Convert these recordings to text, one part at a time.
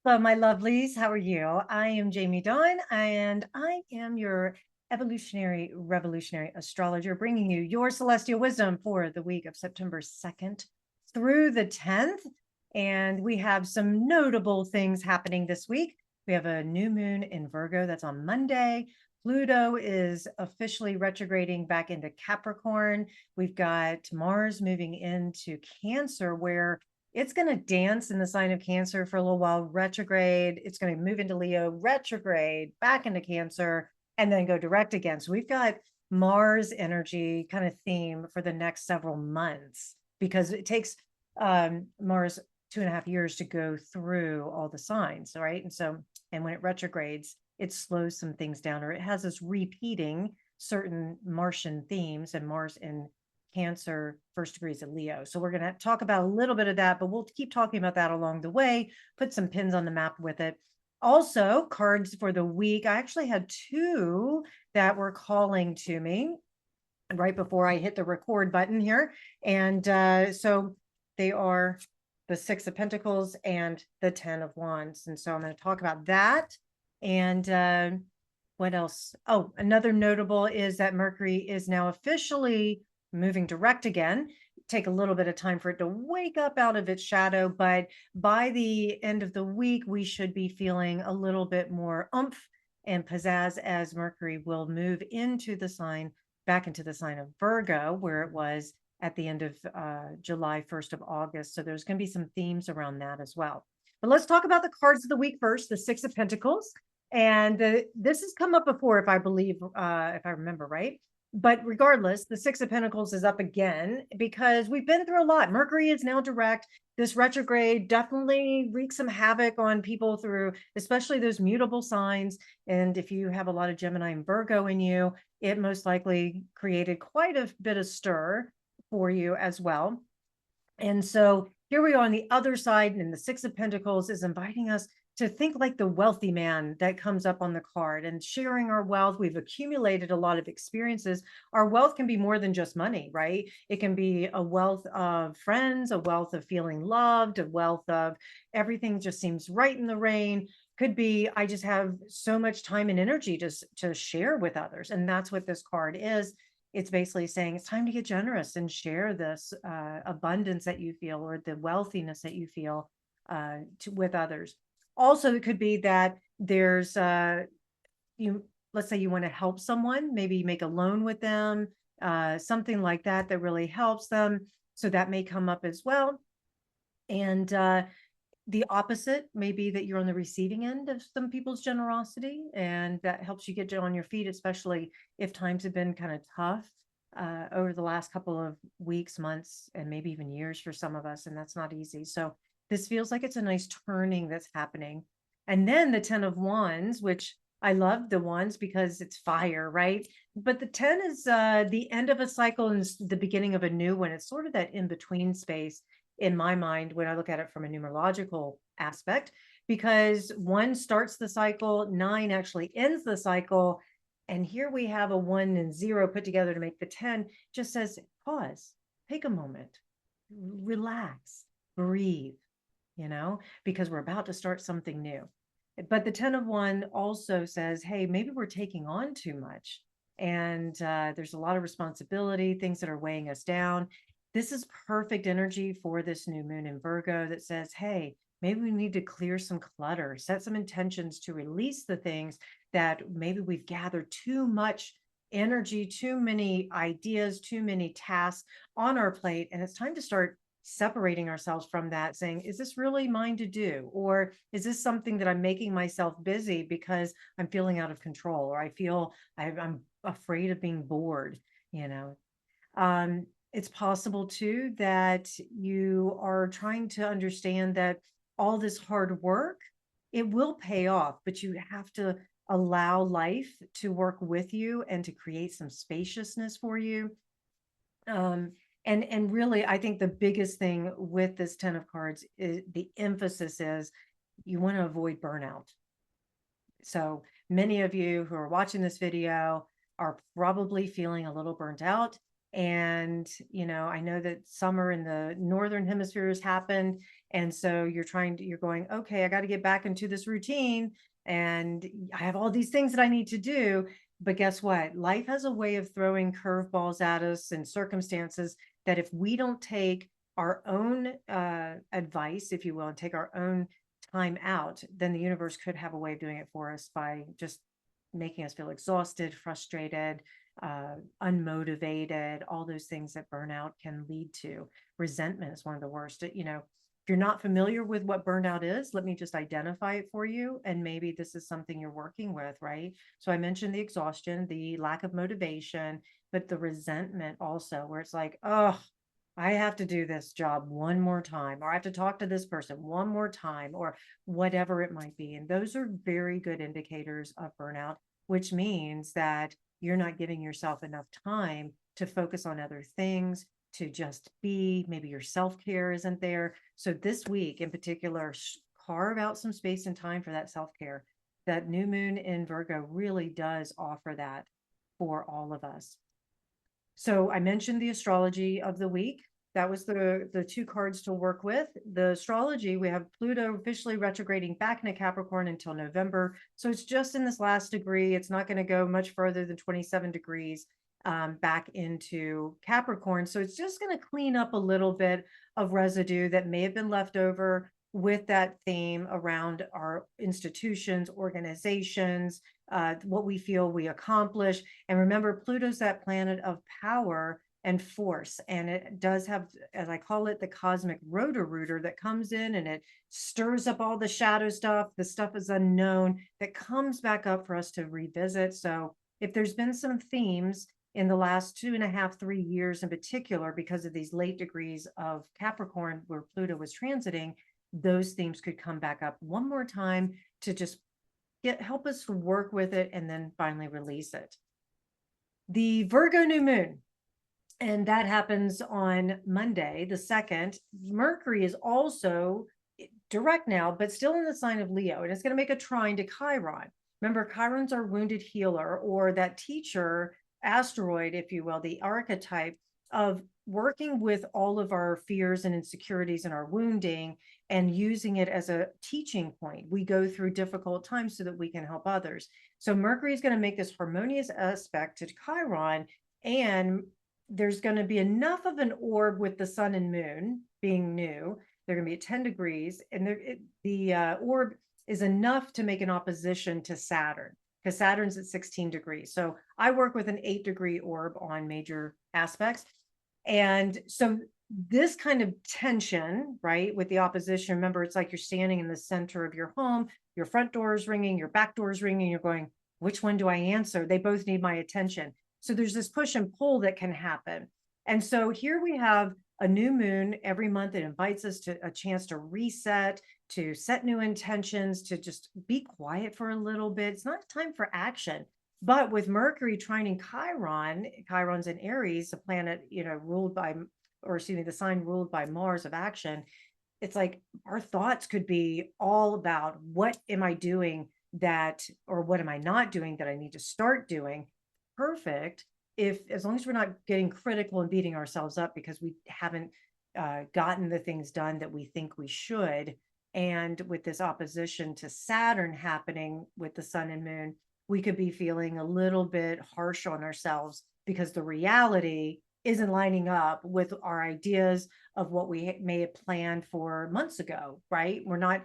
Hello, my lovelies. How are you? I am Jamie Dawn, and I am your evolutionary, revolutionary astrologer, bringing you your celestial wisdom for the week of September 2nd through the 10th. And we have some notable things happening this week. We have a new moon in Virgo that's on Monday. Pluto is officially retrograding back into Capricorn. We've got Mars moving into Cancer, where it's going to dance in the sign of Cancer for a little while, retrograde. It's going to move into Leo, retrograde, back into Cancer, and then go direct again. So we've got Mars energy kind of theme for the next several months because it takes Mars 2.5 years to go through all the signs, right? And when it retrogrades, it slows some things down, or it has us repeating certain Martian themes, and Mars in Cancer, first degrees of Leo. So we're going to talk about a little bit of that, but we'll keep talking about that along the way, put some pins on the map with it. Also, cards for the week. I actually had two that were calling to me right before I hit the record button here. And so they are the Six of Pentacles and the 10 of Wands. And so I'm going to talk about that. And what else? Oh, another notable is that Mercury is now officially moving direct again. Take a little bit of time for it to wake up out of its shadow, but by the end of the week, we should be feeling a little bit more oomph and pizzazz as Mercury will move into the sign, back into the sign of Virgo, where it was at the end of July, 1st of August. So there's going to be some themes around that as well. But let's talk about the cards of the week first, the Six of Pentacles. And this has come up before, if I believe, if I remember right. But regardless, the Six of Pentacles is up again because we've been through a lot. Mercury is now direct. This retrograde definitely wreaks some havoc on people through, especially those mutable signs. And if you have a lot of Gemini and Virgo in you, it most likely created quite a bit of stir for you as well. And so here we are on the other side, and the Six of Pentacles is inviting us to think like the wealthy man that comes up on the card and sharing our wealth. We've accumulated a lot of experiences. Our wealth can be more than just money, right? It can be a wealth of friends, a wealth of feeling loved, a wealth of everything just seems right in the rain. Could be, I just have so much time and energy to share with others. And that's what this card is. It's basically saying it's time to get generous and share this abundance that you feel, or the wealthiness that you feel with others. Also, it could be that there's let's say you want to help someone, maybe make a loan with them, something like that really helps them. So that may come up as well. And the opposite may be that you're on the receiving end of some people's generosity, and that helps you get on your feet, especially if times have been kind of tough over the last couple of weeks, months, and maybe even years for some of us, and that's not easy. So this feels like it's a nice turning that's happening. And then the 10 of Wands, which I love the wands because it's fire, right? But the 10 is the end of a cycle and the beginning of a new one. It's sort of that in-between space in my mind when I look at it from a numerological aspect, because 1 starts the cycle, 9 actually ends the cycle. And here we have a 1 and 0 put together to make the 10. Just says, pause, take a moment, relax, breathe, because we're about to start something new. But the 10 of 1 also says, hey, maybe we're taking on too much. And there's a lot of responsibility, things that are weighing us down. This is perfect energy for this new moon in Virgo that says, hey, maybe we need to clear some clutter, set some intentions to release the things that maybe we've gathered too much energy, too many ideas, too many tasks on our plate. And it's time to start separating ourselves from that, saying, is this really mine to do? Or is this something that I'm making myself busy because I'm feeling out of control, or I feel I'm afraid of being bored, It's possible too that you are trying to understand that all this hard work, it will pay off, but you have to allow life to work with you and to create some spaciousness for you. And really, I think the biggest thing with this 10 of cards is the emphasis is you want to avoid burnout. So many of you who are watching this video are probably feeling a little burnt out. And, I know that summer in the northern hemisphere has happened. And so you're going, okay, I got to get back into this routine. And I have all these things that I need to do. But guess what? Life has a way of throwing curveballs at us and circumstances that if we don't take our own advice, if you will, and take our own time out, then the universe could have a way of doing it for us by just making us feel exhausted, frustrated, unmotivated, all those things that burnout can lead to. Resentment is one of the worst. If you're not familiar with what burnout is, let me just identify it for you. And maybe this is something you're working with, right? So I mentioned the exhaustion, the lack of motivation, but the resentment also, where it's like, oh, I have to do this job one more time, or I have to talk to this person one more time, or whatever it might be. And those are very good indicators of burnout, which means that you're not giving yourself enough time to focus on other things, to just be. Maybe your self-care isn't there. So this week in particular, carve out some space and time for that self-care. That new moon in Virgo really does offer that for all of us. So I mentioned the astrology of the week. That was the two cards to work with. The astrology, we have Pluto officially retrograding back into Capricorn until November. So it's just in this last degree. It's not going to go much further than 27 degrees back into Capricorn. So it's just going to clean up a little bit of residue that may have been left over with that theme around our institutions, organizations, what we feel we accomplish. And remember, Pluto's that planet of power and force. And it does have, as I call it, the cosmic rotor-rooter that comes in and it stirs up all the shadow stuff. The stuff is unknown that comes back up for us to revisit. So if there's been some themes in the last 2.5, 3 years in particular, because of these late degrees of Capricorn where Pluto was transiting, those themes could come back up one more time to just help us work with it and then finally release it. The Virgo New Moon, and that happens on Monday, the 2nd. Mercury is also direct now, but still in the sign of Leo, and it's going to make a trine to Chiron. Remember, Chiron's our wounded healer, or that teacher asteroid, if you will, the archetype of working with all of our fears and insecurities and our wounding and using it as a teaching point. We go through difficult times so that we can help others. So Mercury is going to make this harmonious aspect to Chiron, and there's going to be enough of an orb with the sun and moon being new. They're going to be at 10 degrees, and the orb is enough to make an opposition to Saturn, because Saturn's at 16 degrees. So I work with an 8-degree orb on major aspects. And so this kind of tension, right, with the opposition, remember, it's like you're standing in the center of your home, your front door is ringing, your back door is ringing, you're going, which one do I answer? They both need my attention. So there's this push and pull that can happen. And so here we have a new moon every month. It invites us to a chance to reset, to set new intentions, to just be quiet for a little bit. It's not time for action. But with Mercury trining Chiron, Chiron's in Aries, a planet, ruled by, or excuse me, the sign ruled by Mars of action. It's like our thoughts could be all about what am I doing that, or what am I not doing that I need to start doing? Perfect. As long as we're not getting critical and beating ourselves up because we haven't gotten the things done that we think we should. And with this opposition to Saturn happening with the sun and moon, we could be feeling a little bit harsh on ourselves because the reality isn't lining up with our ideas of what we may have planned for months ago, right? We're not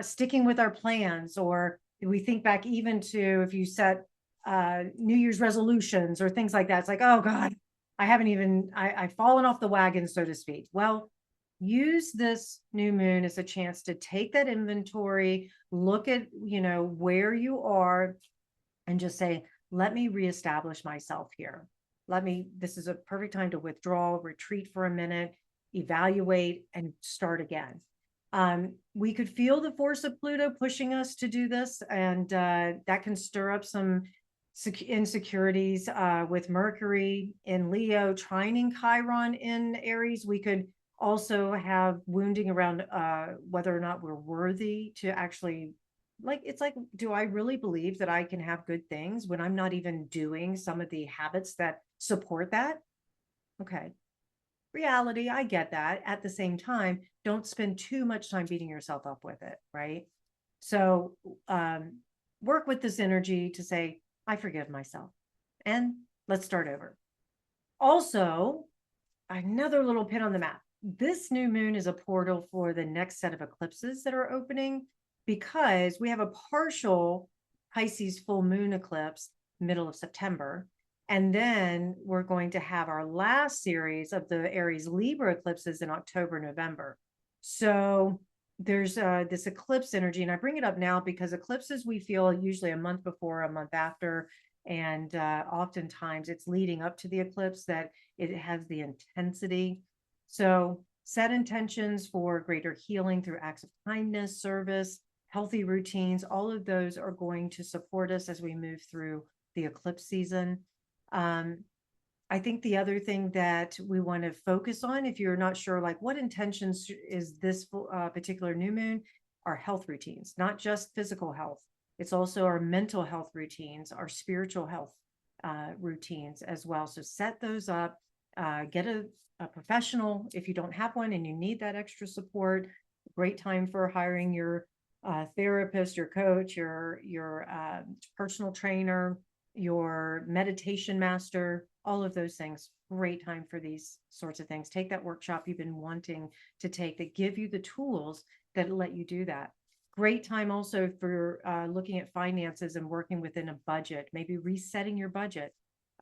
sticking with our plans, or we think back even to if you set New Year's resolutions or things like that. It's like, oh God, I've fallen off the wagon, so to speak. Well, use this new moon as a chance to take that inventory, look at, where you are, and just say, let me reestablish myself here. This is a perfect time to withdraw, retreat for a minute, evaluate, and start again. We could feel the force of Pluto pushing us to do this, and that can stir up some insecurities with Mercury in Leo, trining Chiron in Aries. We could also have wounding around whether or not we're worthy to actually, it's like, do I really believe that I can have good things when I'm not even doing some of the habits that support that? Okay. Reality, I get that. At the same time, don't spend too much time beating yourself up with it, right? So work with this energy to say, I forgive myself, and let's start over. Also, another little pin on the map. This new moon is a portal for the next set of eclipses that are opening, because we have a partial Pisces full moon eclipse middle of September. And then we're going to have our last series of the Aries Libra eclipses in October, November. So there's this eclipse energy. And I bring it up now because eclipses we feel usually a month before, a month after. And oftentimes it's leading up to the eclipse that it has the intensity. So set intentions for greater healing through acts of kindness, service, healthy routines. All of those are going to support us as we move through the eclipse season. I think the other thing that we want to focus on, if you're not sure, like what intentions is this particular new moon, are health routines, not just physical health. It's also our mental health routines, our spiritual health routines as well. So set those up, get a professional if you don't have one and you need that extra support. Great time for hiring your therapist, your coach, your personal trainer, your meditation master, all of those things. Great time for these sorts of things. Take that workshop you've been wanting to take that give you the tools that let you do that. Great time also for looking at finances and working within a budget, maybe resetting your budget.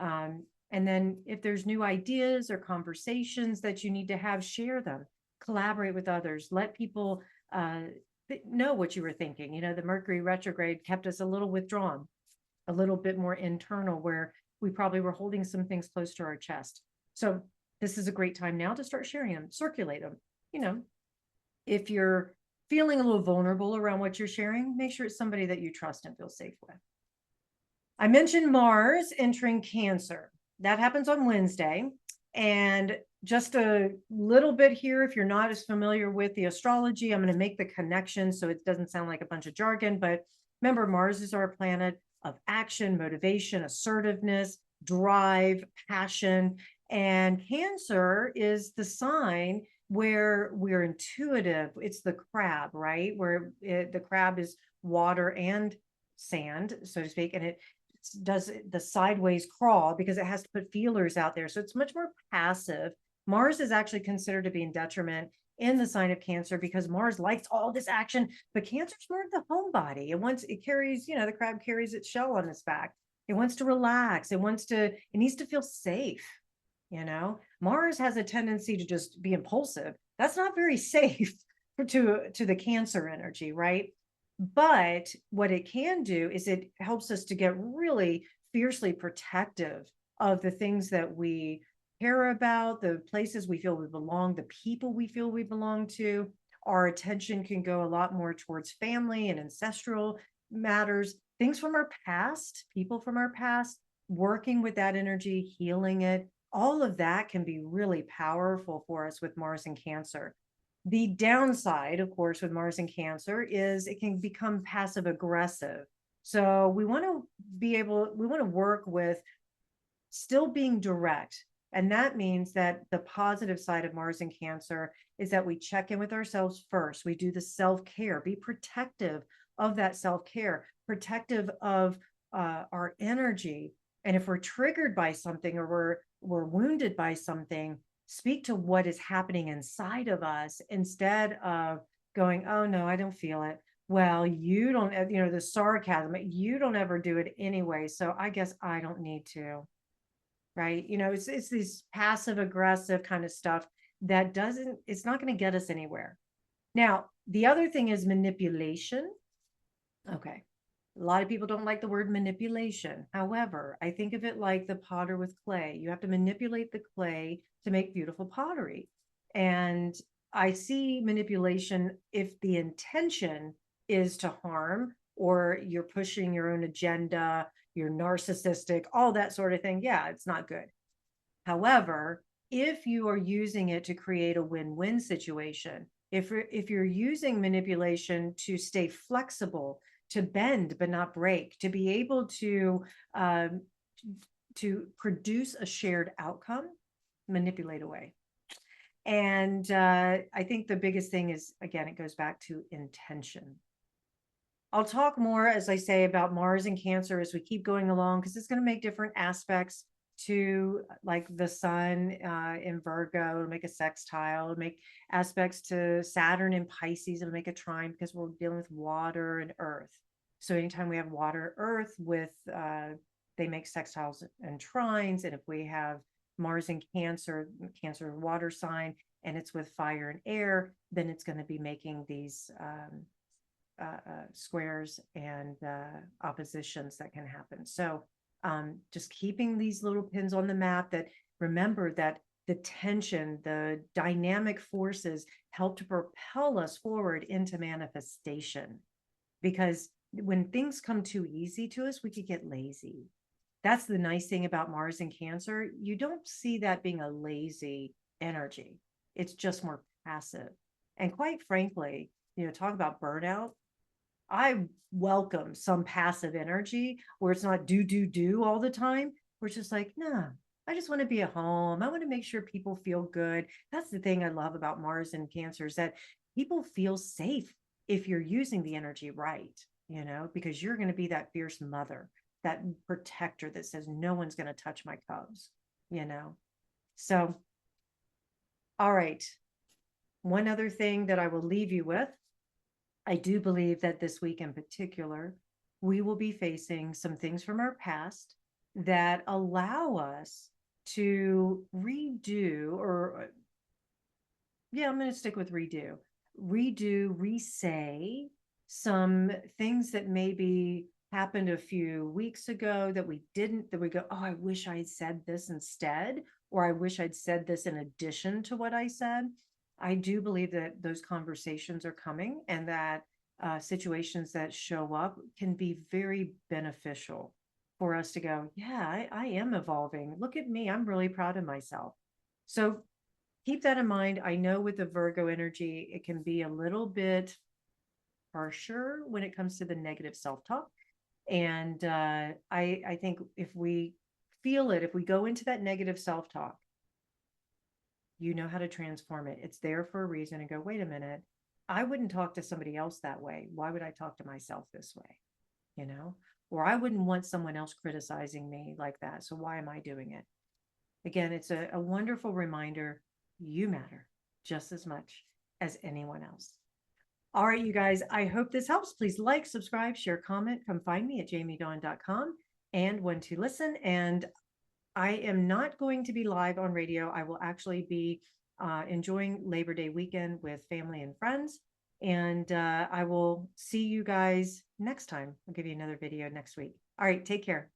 And then if there's new ideas or conversations that you need to have, share them, collaborate with others, let people know what you were thinking. You know, the Mercury retrograde kept us a little withdrawn, a little bit more internal, where we probably were holding some things close to our chest. So this is a great time now to start sharing them, circulate them. You know, if you're feeling a little vulnerable around what you're sharing, make sure it's somebody that you trust and feel safe with. I mentioned Mars entering Cancer. That happens on Wednesday. And just a little bit here, if you're not as familiar with the astrology, I'm going to make the connection so it doesn't sound like a bunch of jargon. But remember, Mars is our planet of action, motivation, assertiveness, drive, passion. And Cancer is the sign where we're intuitive. It's the crab, right? Where the crab is water and sand, so to speak, and it does the sideways crawl because it has to put feelers out there. So it's much more passive. Mars is actually considered to be in detriment in the sign of Cancer because Mars likes all this action, but Cancer's more of the homebody. It carries, you know, the crab carries its shell on its back. It wants to relax. It needs to feel safe. You know, Mars has a tendency to just be impulsive. That's not very safe to the Cancer energy, right? But what it can do is it helps us to get really fiercely protective of the things that we care about, the places we feel we belong, the people we feel we belong to. Our attention can go a lot more towards family and ancestral matters, things from our past, people from our past, working with that energy, healing it. All of that can be really powerful for us with Mars and Cancer. The downside, of course, with Mars and Cancer is it can become passive aggressive. So we want to work with still being direct. And that means that the positive side of Mars and Cancer is that we check in with ourselves first. We do the self-care, be protective of that self-care, protective of our energy. And if we're triggered by something or we're wounded by something, speak to what is happening inside of us instead of going, oh no, I don't feel it. Well, you don't, you know, the sarcasm, you don't ever do it anyway. So I guess I don't need to, right? You know, it's this passive aggressive kind of stuff that it's not going to get us anywhere. Now, the other thing is manipulation. Okay. A lot of people don't like the word manipulation. However, I think of it like the potter with clay. You have to manipulate the clay to make beautiful pottery. And I see manipulation if the intention is to harm or you're pushing your own agenda, you're narcissistic, all that sort of thing. Yeah, it's not good. However, if you are using it to create a win-win situation, if you're using manipulation to stay flexible, to bend but not break, to be able to produce a shared outcome, manipulate away. And I think the biggest thing is, again, it goes back to intention. I'll talk more, as I say, about Mars and Cancer as we keep going along, because it's going to make different aspects to like the sun in Virgo. It'll make a sextile, it'll make aspects to Saturn in Pisces, it'll make a trine because we're dealing with water and earth. So anytime we have water, earth with, they make sextiles and trines. And if we have Mars in Cancer, Cancer water sign, and it's with fire and air, then it's going to be making these squares and oppositions that can happen. So just keeping these little pins on the map, that remember that the tension, the dynamic forces help to propel us forward into manifestation. Because when things come too easy to us, we could get lazy. That's the nice thing about Mars and Cancer. You don't see that being a lazy energy. It's just more passive. And quite frankly, talk about burnout. I welcome some passive energy where it's not do all the time. We're just like, nah, I just want to be at home. I want to make sure people feel good. That's the thing I love about Mars and Cancer, is that people feel safe if you're using the energy right, because you're going to be that fierce mother, that protector that says no one's going to touch my cubs, So, all right. One other thing that I will leave you with, I do believe that this week in particular, we will be facing some things from our past that allow us to redo, or yeah, I'm going to stick with redo, re-say some things that maybe happened a few weeks ago that we didn't, that we go, oh, I wish I had said this instead, or I wish I'd said this in addition to what I said. I do believe that those conversations are coming, and that situations that show up can be very beneficial for us to go, yeah, I am evolving. Look at me. I'm really proud of myself. So keep that in mind. I know with the Virgo energy, it can be a little bit harsher when it comes to the negative self-talk. And I think if we feel it, if we go into that negative self-talk, you know how to transform it. It's there for a reason, and go, wait a minute, I wouldn't talk to somebody else that way. Why would I talk to myself this way? Or I wouldn't want someone else criticizing me like that. So why am I doing it? Again, it's a wonderful reminder. You matter just as much as anyone else. All right, you guys, I hope this helps. Please like, subscribe, share, comment. Come find me at jamiedawn.com and when to listen. And I am not going to be live on radio. I will actually be enjoying Labor Day weekend with family and friends. And I will see you guys next time. I'll give you another video next week. All right, take care.